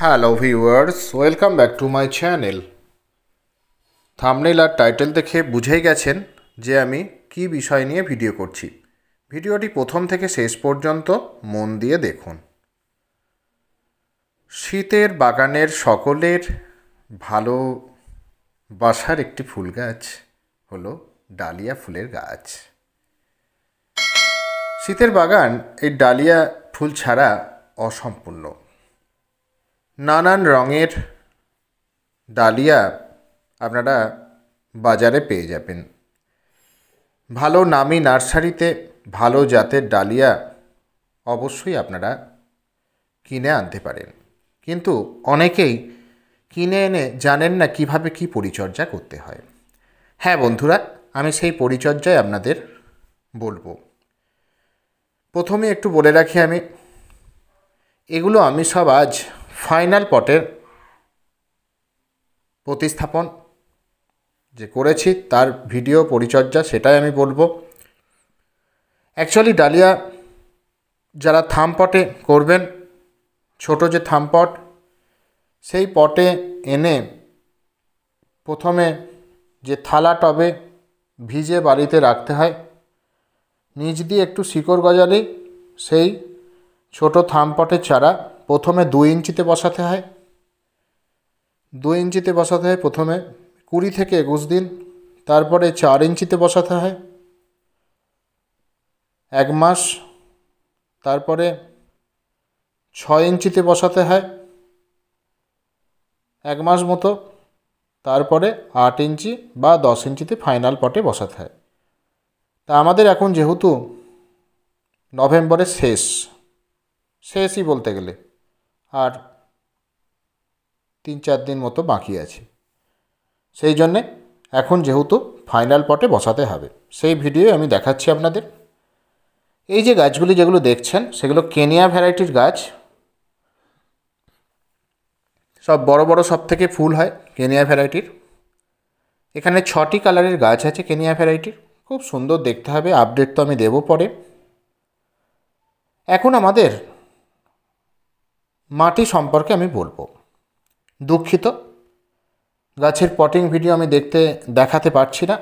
Hello viewers, welcome back to my channel. Thumbnail আর title দেখে বুঝেই গেছেন যে আমি কি বিষয় নিয়ে ভিডিও করছি। ভিডিওটি প্রথম থেকে শেষ পর্যন্ত মন দিয়ে দেখুন। শীতের বাগানের সকলের ভালোবাসার একটি ফুল গাছ হলো ডালিয়া ফুলের গাছ। শীতের বাগান এই ডালিয়া ফুল ছাড়া অসম্পূর্ণ। নানান রঙের ডালিয়া আপনারা বাজারে পেয়ে যাবেন। ভালো নামি নার্সারিতে ভালো জাতের ডালিয়া অবশ্যই আপনারা কিনে আনতে পারেন, কিন্তু অনেকেই কিনে এনে জানেন না কিভাবে কি পরিচর্যা করতে হয়। হ্যাঁ বন্ধুরা, আমি সেই পরিচর্যায় আপনাদের বলবো। প্রথমে একটু বলে রাখি, আমি সব আজ ফাইনাল পটের প্রতিস্থাপন যে করেছি তার ভিডিও পরিচর্যা সেটাই আমি বলবো। অ্যাকচুয়ালি ডালিয়া যারা থাম পটে করবেন, ছোট যে থাম পট, সেই পটে এনে প্রথমে যে থালা টবে ভিজে বাড়িতে রাখতে হয়, নিচ দিয়ে একটু শিকড় গজালেই সেই ছোট থাম পটের চারা প্রথমে 2 ইঞ্চিতে বসাতে হয়। 2 ইঞ্চিতে বসাতে হয় প্রথমে 20 থেকে 21 দিন, তারপরে 4 ইঞ্চিতে বসাতে হয় 1 মাস, তারপরে 6 ইঞ্চিতে বসাতে হয় 1 মাস মতো, তারপরে 8 ইঞ্চি বা 10 ইঞ্চিতে ফাইনাল পটে বসাতে হয়। তা আমাদের এখন যেহেতু নভেম্বরের শেষই বলতে গেলে আর 3-4 দিন মতো বাকি আছে, সেই জন্যে এখন যেহেতু ফাইনাল পটে বসাতে হবে, সেই ভিডিও আমি দেখাচ্ছি আপনাদের। এই যে গাছগুলি যেগুলো দেখছেন সেগুলো কেনিয়া ভ্যারাইটির গাছ। সব বড় বড় সব থেকে ফুল হয় কেনিয়া ভ্যারাইটির। এখানে 6টি কালারের গাছ আছে কেনিয়া ভ্যারাইটির, খুব সুন্দর দেখতে হবে। আপডেট তো আমি দেবো পরে। এখন আমাদের মাটি সম্পর্কে আমি বলবো। দুঃখিত, গাছের পটিং ভিডিও আমি দেখাতে পারছি না,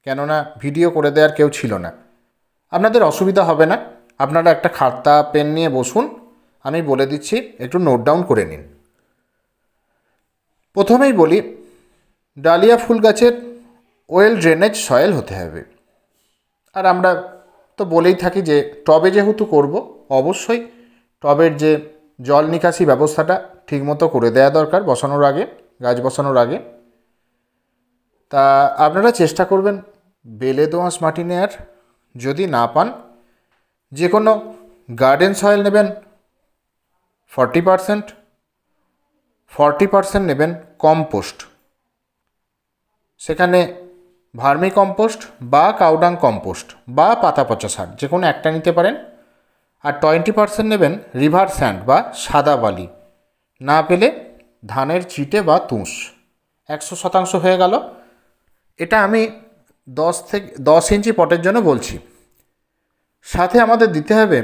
কেননা ভিডিও করে দেওয়ার কেউ ছিল না। আপনাদের অসুবিধা হবে না, আপনারা একটা খাতা পেন নিয়ে বসুন, আমি বলে দিচ্ছি, একটু নোট ডাউন করে নিন। প্রথমেই বলি, ডালিয়া ফুল গাছের ওয়েল ড্রেনেজ সয়েল হতে হবে। আর আমরা তো বলেই থাকি যে টবে যেহেতু করব, অবশ্যই টবের যে জল নিকাশি ব্যবস্থাটা ঠিকমতো করে দেওয়া দরকার বসানোর আগে, গাছ বসানোর আগে। তা আপনারা চেষ্টা করবেন বেলে দোআঁশ মাটি নেয়ার। যদি না পান, যে কোনো গার্ডেন সয়েল নেবেন 40%, 40% নেবেন কম্পোস্ট। সেখানে ভার্মি কম্পোস্ট বা কাউডাং কম্পোস্ট বা পাতা পচা সার, যে কোনো একটা নিতে পারেন। আর 20% নেবেন রিভার স্যান্ড বা সাদা বালি, না পেলে ধানের চিটে বা তুষ। 100% হয়ে গেল। এটা আমি 10 ইঞ্চি পটের জন্য বলছি। সাথে আমাদের দিতে হবে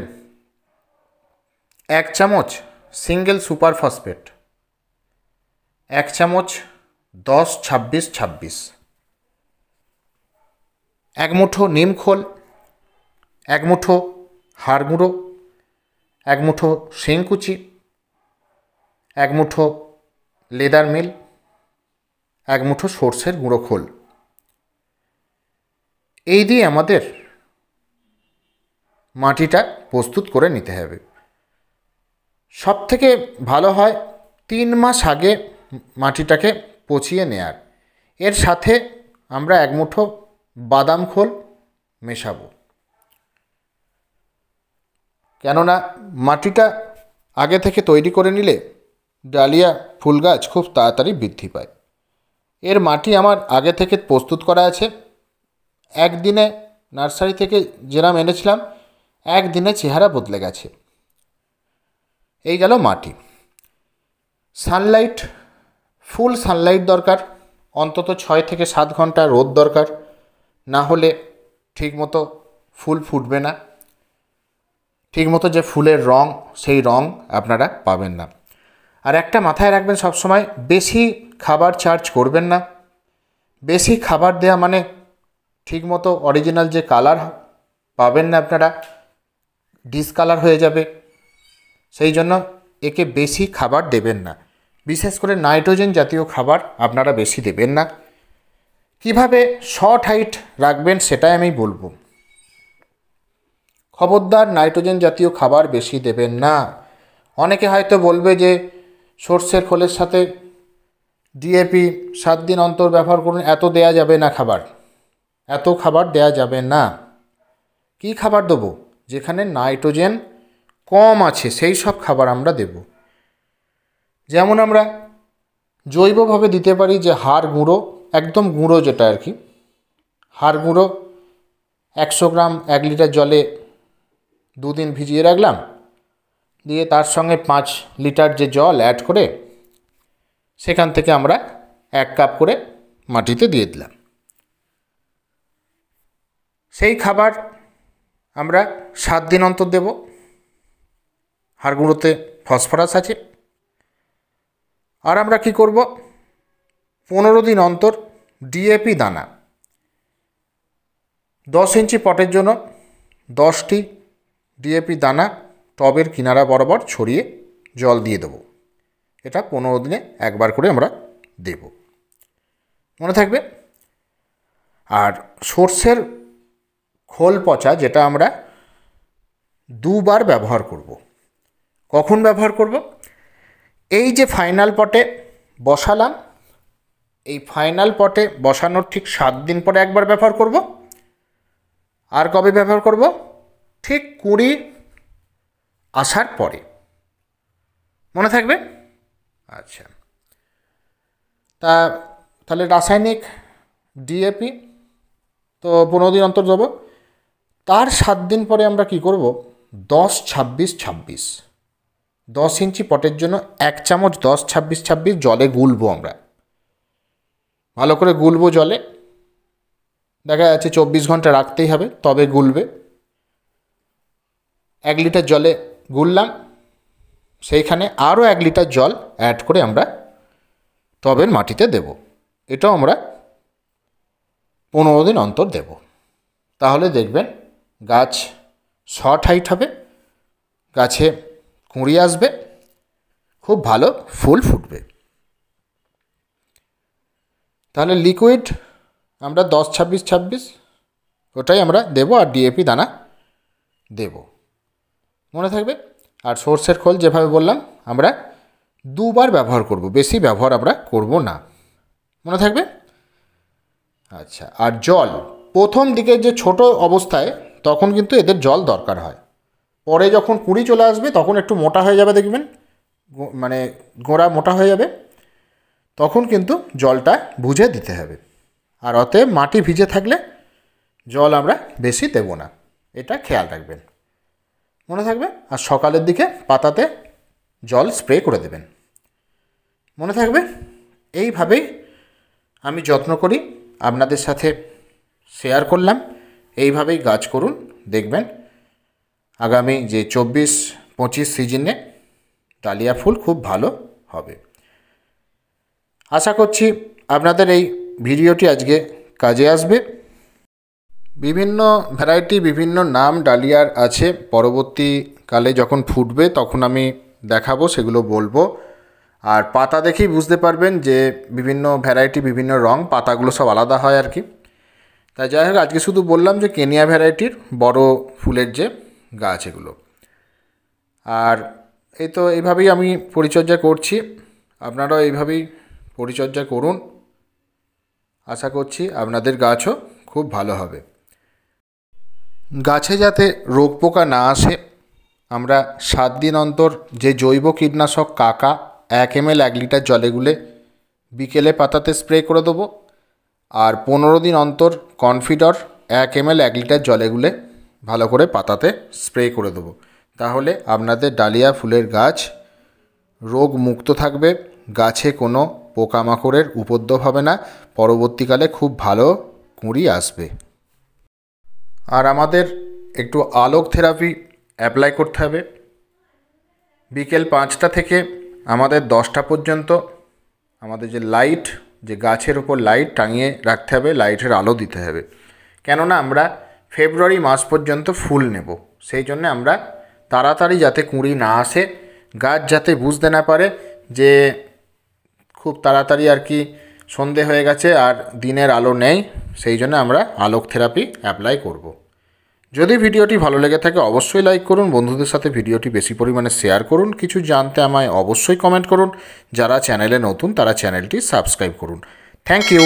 1 চামচ সিঙ্গেল সুপার ফসফেট, 1 চামচ 10-26-26, 1 মুঠো নিম খোল, 1 মুঠো হাড় গুঁড়ো, 1 মুঠো শিংকুচি, 1 মুঠো লেদার মিল, 1 মুঠো সর্ষের গুঁড়ো খোল। এই দিয়ে আমাদের মাটিটা প্রস্তুত করে নিতে হবে। সব থেকে ভালো হয় 3 মাস আগে মাটিটাকে পচিয়ে নেয়ার। এর সাথে আমরা 1 মুঠো বাদাম খোল মেশাবো, কেননা মাটিটা আগে থেকে তৈরি করে নিলে ডালিয়া ফুল গাছ খুব তাড়াতাড়ি বৃদ্ধি পায়। এর মাটি আমার আগে থেকে প্রস্তুত করা আছে। একদিনে নার্সারি থেকে যেরাম এনেছিলাম, একদিনে চেহারা বদলে গেছে। এই গেল মাটি। সানলাইট, ফুল সানলাইট দরকার, অন্তত 6 থেকে 7 ঘন্টা রোদ দরকার, না হলে ঠিকমতো ফুল ফুটবে না, ঠিকমতো যে ফুলের রং সেই রং আপনারা পাবেন না। আর একটা মাথায় রাখবেন সবসময়, বেশি খাবার চার্জ করবেন না। বেশি খাবার দেওয়া মানে ঠিকমতো অরিজিনাল যে কালার পাবেন না আপনারা, ডিসকালার হয়ে যাবে। সেই জন্য একে বেশি খাবার দেবেন না, বিশেষ করে নাইট্রোজেন জাতীয় খাবার আপনারা বেশি দেবেন না। কিভাবে শর্ট হাইট রাখবেন সেটাই আমি বলবো। খবরদার নাইট্রোজেন জাতীয় খাবার বেশি দেবেন না। অনেকে হয়তো বলবে যে সর্ষের খোলের সাথে ডিএপি 7 দিন অন্তর ব্যবহার করুন, এত দেয়া যাবে না খাবার, এত খাবার দেয়া যাবে না। কি খাবার দেবো? যেখানে নাইট্রোজেন কম আছে সেই সব খাবার আমরা দেব। যেমন আমরা জৈবভাবে দিতে পারি যে হাড় গুঁড়ো, একদম গুঁড়ো যেটা আর কি, হাড় গুঁড়ো 100 গ্রাম 1 লিটার জলে 2 দিন ভিজিয়ে রাখলাম, দিয়ে তার সঙ্গে 5 লিটার যে জল অ্যাড করে সেখান থেকে আমরা 1 কাপ করে মাটিতে দিয়ে দিলাম। সেই খাবার আমরা 7 দিন অন্তর দেব। হাড় গুঁড়োতে ফসফরাস আছে। আর আমরা কি করব, 15 দিন অন্তর ডিএপি দানা 10 ইঞ্চি পটের জন্য 10টি ডিএপি দানা টবের কিনারা বরাবর ছড়িয়ে জল দিয়ে দেব। এটা 15 দিনে একবার করে আমরা দেব, মনে থাকবে। আর সর্ষের খোল পচা যেটা আমরা 2 বার ব্যবহার করব। কখন ব্যবহার করব? এই যে ফাইনাল পটে বসালাম, এই ফাইনাল পটে বসানোর ঠিক 7 দিন পরে একবার ব্যবহার করব। আর কবে ব্যবহার করব? ঠিক 20 আসার পরে, মনে থাকবে। আচ্ছা, তাহলে রাসায়নিক ডিএপি তো 15 দিন অন্তর দেবো। তার 7 দিন পরে আমরা কি করব, 10-26-26 10 ইঞ্চি পটের জন্য 1 চামচ 10-26-26 জলে গুলবো আমরা। ভালো করে গুলবো জলে, দেখা যাচ্ছে 24 ঘন্টা রাখতেই হবে তবে গুলবে। 1 লিটার জলে গুললাম, সেইখানে আরও 1 লিটার জল অ্যাড করে আমরা টবের মাটিতে দেব। এটাও আমরা 15 দিন অন্তর দেব। তাহলে দেখবেন গাছ শর্ট হাইট হবে, গাছে কুঁড়ি আসবে, খুব ভালো ফুল ফুটবে। তাহলে লিকুইড আমরা 10-26-26 ওটাই আমরা দেব, আর ডিএপি দানা দেব, মনে থাকবে। আর সর্ষের খোল যেভাবে বললাম আমরা 2 বার ব্যবহার করব, বেশি ব্যবহার আমরা করব না, মনে থাকবে। আচ্ছা, আর জল প্রথম দিকে যে ছোট অবস্থায় তখন কিন্তু এদের জল দরকার হয়। পরে যখন কুঁড়ি চলে আসবে তখন একটু মোটা হয়ে যাবে, দেখবেন মানে গোড়া মোটা হয়ে যাবে, তখন কিন্তু জলটা বুঝে দিতে হবে। আর অতএব মাটি ভিজে থাকলে জল আমরা বেশি দেব না, এটা খেয়াল রাখবেন, মনে থাকবে। আর সকালের দিকে পাতাতে জল স্প্রে করে দেবেন, মনে থাকবে। এইভাবেই আমি যত্ন করি, আপনাদের সাথে শেয়ার করলাম। এইভাবেই গাছ করুন, দেখবেন আগামী যে 24-25 সিজনে ডালিয়া ফুল খুব ভালো হবে। আশা করছি আপনাদের এই ভিডিওটি আজকে কাজে আসবে। বিভিন্ন ভ্যারাইটি, বিভিন্ন নাম ডালিয়ার আছে, পরবর্তীকালে যখন ফুটবে তখন আমি দেখাবো, সেগুলো বলবো। আর পাতা দেখেই বুঝতে পারবেন যে বিভিন্ন ভ্যারাইটি, বিভিন্ন রং, পাতাগুলো সব আলাদা হয় আর কি। তাই যাই হোক, আজকে শুধু বললাম যে কেনিয়া ভ্যারাইটির বড় ফুলের যে গাছ এগুলো। আর এই তো এইভাবেই আমি পরিচর্যা করছি, আপনারাও এইভাবেই পরিচর্যা করুন। আশা করছি আপনাদের গাছও খুব ভালো হবে। গাছে যাতে রোগ পোকা না আসে, আমরা 7 দিন অন্তর যে জৈব কীটনাশক কাকা 1 ml 1 লিটার জলে গুলে বিকেলে পাতাতে স্প্রে করে দেবো। আর 15 দিন অন্তর কনফিডর 1 ml 1 লিটার জলে গুলে ভালো করে পাতাতে স্প্রে করে দেবো। তাহলে আপনাদের ডালিয়া ফুলের গাছ রোগ মুক্ত থাকবে, গাছে কোনো পোকামাকড়ের উপদ্রব হবে না, পরবর্তীকালে খুব ভালো কুঁড়ি আসবে। আর আমাদের একটু আলোক থেরাপি অ্যাপ্লাই করতে হবে। বিকেল 5টা থেকে আমাদের 10টা পর্যন্ত আমাদের যে লাইট, যে গাছের ওপর লাইট টাঙিয়ে রাখতে হবে, লাইটের আলো দিতে হবে। কেননা আমরা ফেব্রুয়ারি মাস পর্যন্ত ফুল নেব, সেই জন্য আমরা তাড়াতাড়ি যাতে কুঁড়ি না আসে, গাছ যাতে বুঝতে না পারে যে খুব তাড়াতাড়ি আর কি সন্ধে হয়ে গেছে আর দিনের আলো নেই, সেই জন্য আমরা আলোক থেরাপি অ্যাপ্লাই করব। যদি ভিডিওটি ভালো লেগে থাকে অবশ্যই লাইক করুন, বন্ধুদের সাথে ভিডিওটি বেশি পরিমাণে শেয়ার করুন, কিছু জানতে আমায় অবশ্যই কমেন্ট করুন। যারা চ্যানেলে নতুন তারা চ্যানেলটি সাবস্ক্রাইব করুন। Thank you.